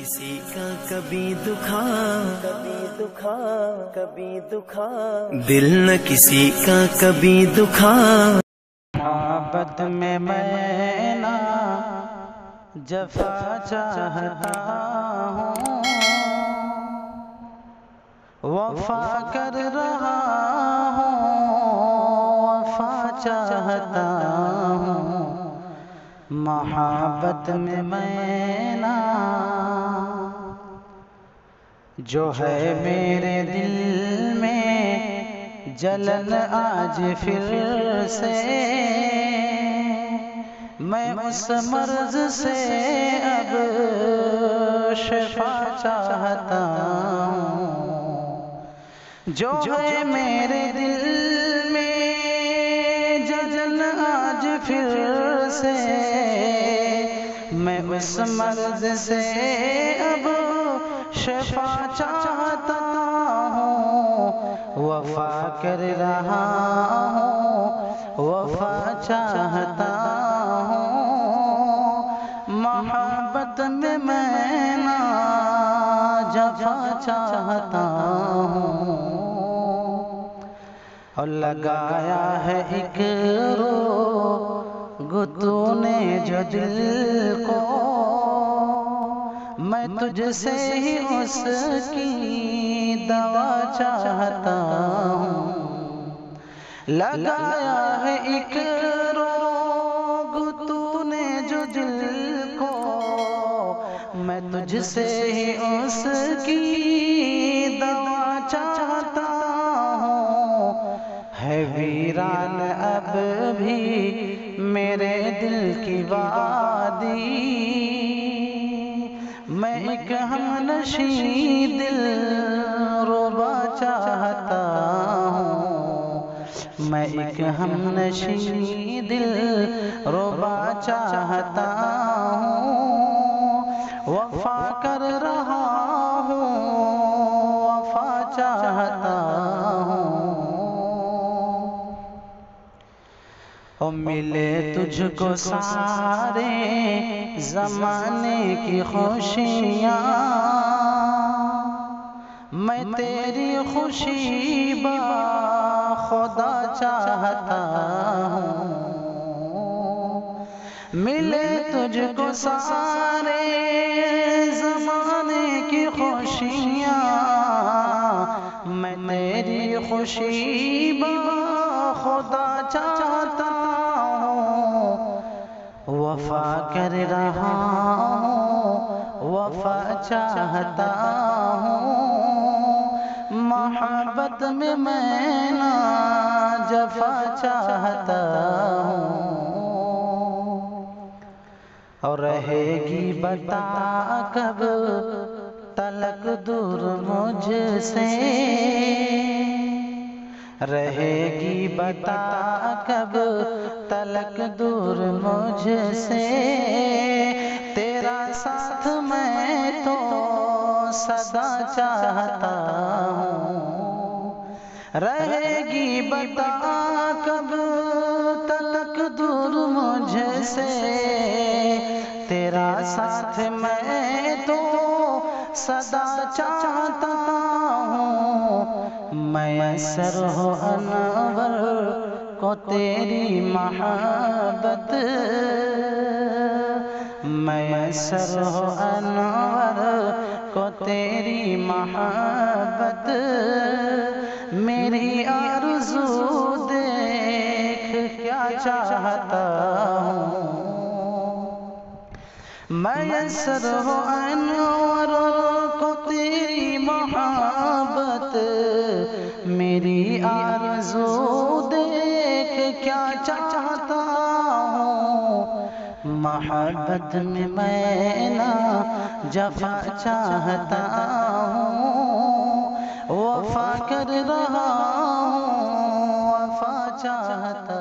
کسی کا کبھی دکھا دل نہ کسی کا کبھی دکھا محبت میں میں نہ جفا چاہتا ہوں، وفا کر رہا ہوں، وفا چاہتا ہوں، محبت میں میں نہ جو ہے میرے دل میں جلن آج پھر سے، میں اس مرض سے اب شفا چاہتا ہوں، جو ہے میرے دل میں جلن آج پھر سے، میں اس مرض سے اب شفا چاہتا ہوں، وفا کر رہا ہوں، وفا چاہتا ہوں، محبت میں میں نہ جفا چاہتا ہوں، اور لگایا ہے ایک روگ تو نے جو دل کو، میں تجھ سے ہی اس کی دوا چاہتا ہوں، لگایا ہے ایک روگ تو نے جو دل کو، میں تجھ سے ہی اس کی دوا چاہتا ہوں، ہے ویران اب بھی میرے دل کی وادی، میں ایک ہمنشیں دل ربا چاہتا ہوں، میں ایک ہمنشیں دل ربا چاہتا ہوں، وفا کر رہا ہوں، وفا چاہتا ہوں، اور ملے تجھ کو سارے زمانے کی خوشیاں، میں تیری خوشی با خدا چاہتا ہوں، ملے تجھ کو سارے زمانے کی خوشیاں، میں تیری خوشی با خدا چاہتا ہوں، وفا کر رہا ہوں، وفا چاہتا ہوں، محبت میں میں نہ جفا چاہتا ہوں، اور رہے گی بتا کب تلک دور مجھ سے، رہے گی بتا کب تلک دور مجھ سے، تیرا ساتھ میں تو سدا چاہتا ہوں، رہے گی بتا کب تلک دور مجھ سے، تیرا ساتھ میں تو سدا چاہتا ہوں، میسر ہو انور کو تیری محبت، میسر ہو انور کو تیری محبت، میری آرزو دیکھ کیا چاہتا ہوں، میسر ہو انور کو تیری محبت، میری آرزو دیکھ کیا چاہتا ہوں، محبت میں میں نہ جفا چاہتا ہوں، وفا کر رہا ہوں، وفا چاہتا